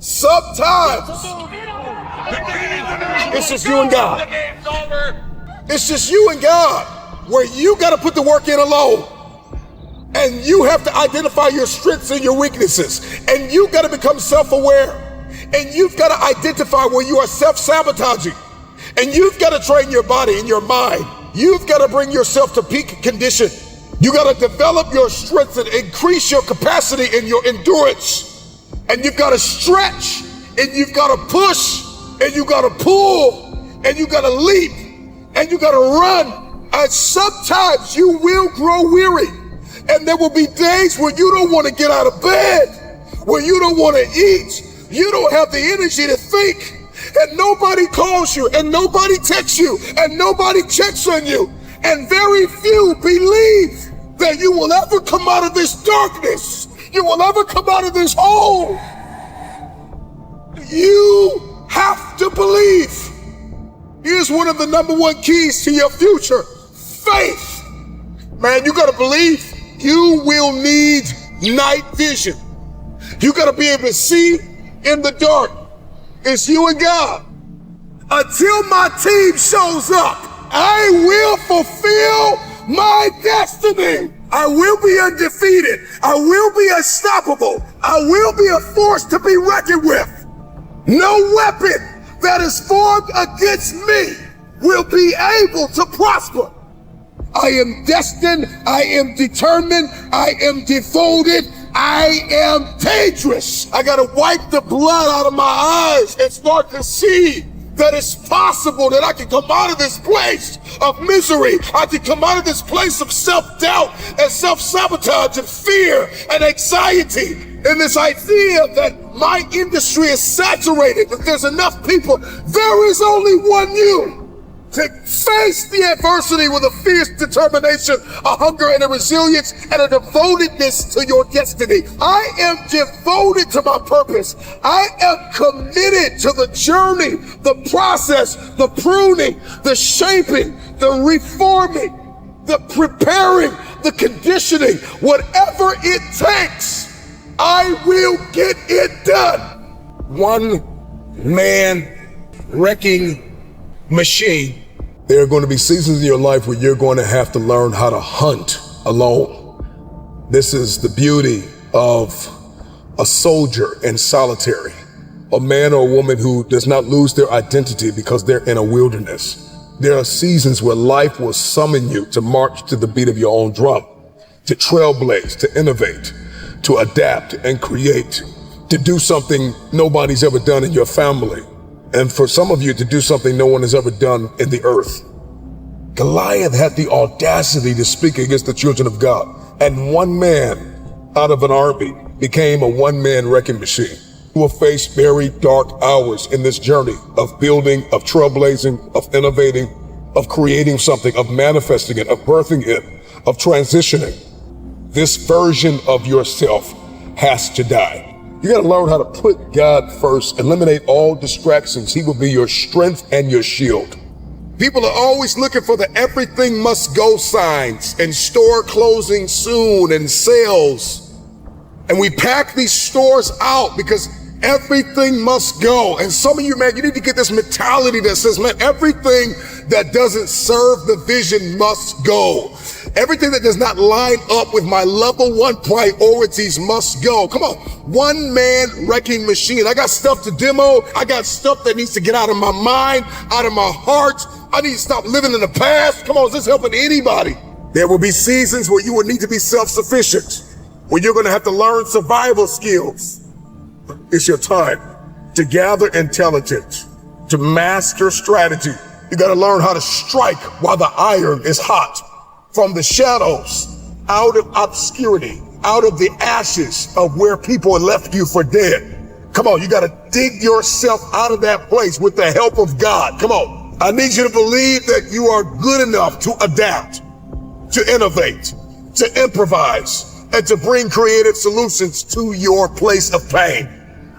Sometimes it's just you and God. It's just you and God, where you got to put the work in alone. And you have to identify your strengths and your weaknesses. And you got to become self-aware. And you've got to identify where you are self-sabotaging. And you've got to train your body and your mind. You've got to bring yourself to peak condition. You got to develop your strength and increase your capacity and your endurance. And you've got to stretch, and you've got to push, and you got to pull, and you got to leap, and you got to run. And sometimes you will grow weary. And there will be days where you don't want to get out of bed, where you don't want to eat. You don't have the energy to think. And nobody calls you, and nobody texts you, and nobody checks on you. And very few believe that you will ever come out of this darkness. You will ever come out of this hole. You have to believe. Here's one of the number one keys to your future: faith. Man, you gotta believe. You will need night vision. You gotta be able to see in the dark. It's you and God. Until my team shows up, I will fulfill my destiny. I will be undefeated. I will be unstoppable. I will be a force to be reckoned with. No weapon that is formed against me will be able to prosper. I am destined. I am determined. I am devoted. I am dangerous. I gotta wipe the blood out of my eyes and start to see that it's possible that I can come out of this place of misery. I can come out of this place of self-doubt and self-sabotage and fear and anxiety. And this idea that my industry is saturated, that there's enough people. There is only one you. To face the adversity with a fierce determination, a hunger and a resilience and a devotedness to your destiny. I am devoted to my purpose. I am committed to the journey, the process, the pruning, the shaping, the reforming, the preparing, the conditioning. Whatever it takes, I will get it done. One man wrecking machine. There are going to be seasons in your life where you're going to have to learn how to hunt alone. This is the beauty of a soldier in solitary, a man or a woman who does not lose their identity because they're in a wilderness. There are seasons where life will summon you to march to the beat of your own drum, to trailblaze, to innovate, to adapt and create, to do something nobody's ever done in your family. And for some of you to do something no one has ever done in the earth. Goliath had the audacity to speak against the children of God. And one man out of an army became a one-man wrecking machine who will face very dark hours in this journey of building, of trailblazing, of innovating, of creating something, of manifesting it, of birthing it, of transitioning. This version of yourself has to die. You got to learn how to put God first, eliminate all distractions. He will be your strength and your shield. People are always looking for the everything must go signs and store closing soon and sales. And we pack these stores out because everything must go. And some of you, man, you need to get this mentality that says, man, everything that doesn't serve the vision must go. Everything that does not line up with my level one priorities must go. Come on, one man wrecking machine. I got stuff to demo. I got stuff that needs to get out of my mind, out of my heart. I need to stop living in the past. Come on, is this helping anybody? There will be seasons where you will need to be self-sufficient, where you're going to have to learn survival skills. It's your time to gather intelligence, to master strategy. You got to learn how to strike while the iron is hot. From the shadows, out of obscurity, out of the ashes of where people left you for dead. Come on, you got to dig yourself out of that place with the help of God. Come on. I need you to believe that you are good enough to adapt, to innovate, to improvise, and to bring creative solutions to your place of pain.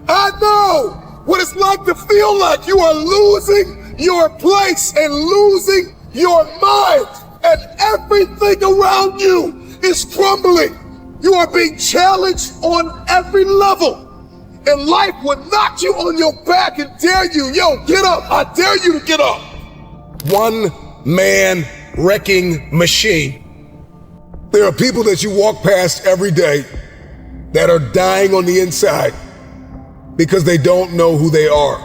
I know what it's like to feel like you are losing your place and losing your mind. And everything around you is crumbling. You are being challenged on every level. And life would knock you on your back and dare you, yo, get up. I dare you to get up. One man wrecking machine. There are people that you walk past every day that are dying on the inside because they don't know who they are.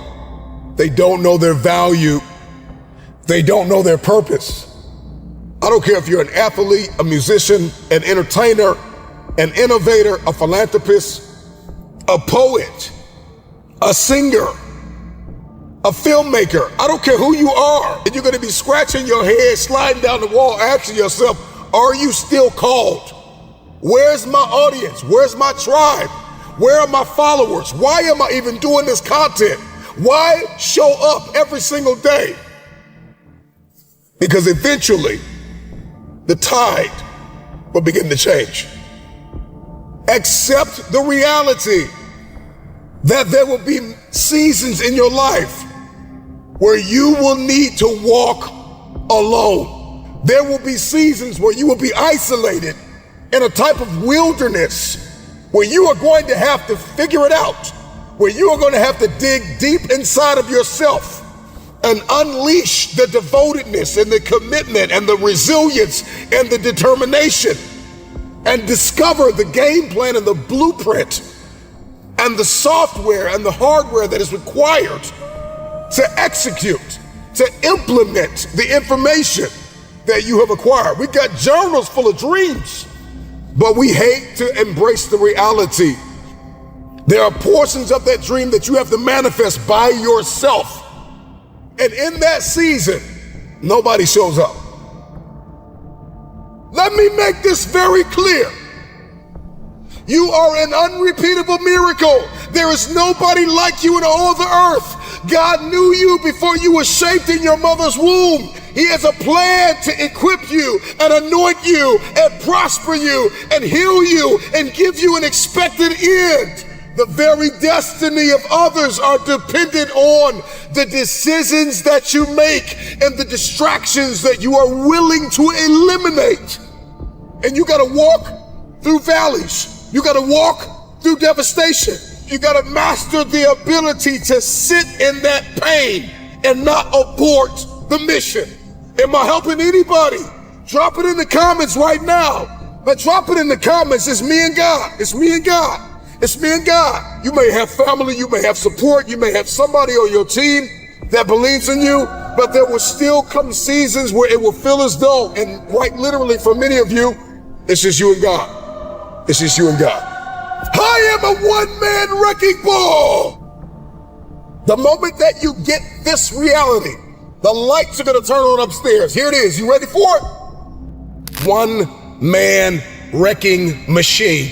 They don't know their value. They don't know their purpose. I don't care if you're an athlete, a musician, an entertainer, an innovator, a philanthropist, a poet, a singer, a filmmaker. I don't care who you are. And you're going to be scratching your head, sliding down the wall, asking yourself, are you still called? Where's my audience? Where's my tribe? Where are my followers? Why am I even doing this content? Why show up every single day? Because eventually, the tide will begin to change. Accept the reality that there will be seasons in your life where you will need to walk alone. There will be seasons where you will be isolated in a type of wilderness where you are going to have to figure it out, where you are going to have to dig deep inside of yourself and unleash the devotedness and the commitment and the resilience and the determination and discover the game plan and the blueprint and the software and the hardware that is required to execute, to implement the information that you have acquired. We've got journals full of dreams, but we hate to embrace the reality. There are portions of that dream that you have to manifest by yourself. And in that season, nobody shows up. Let me make this very clear. You are an unrepeatable miracle. There is nobody like you in all the earth. God knew you before you were shaped in your mother's womb. He has a plan to equip you and anoint you and prosper you and heal you and give you an expected end. The very destiny of others are dependent on the decisions that you make and the distractions that you are willing to eliminate. And you gotta walk through valleys. You gotta walk through devastation. You gotta master the ability to sit in that pain and not abort the mission. Am I helping anybody? Drop it in the comments right now. But drop it in the comments. It's me and God. It's me and God. It's me and God. You may have family, you may have support, you may have somebody on your team that believes in you, but there will still come seasons where it will feel as though, and quite literally for many of you, it's just you and God. It's just you and God. I am a one-man wrecking ball. The moment that you get this reality, the lights are gonna turn on upstairs. Here it is. You ready for it? One man wrecking machine.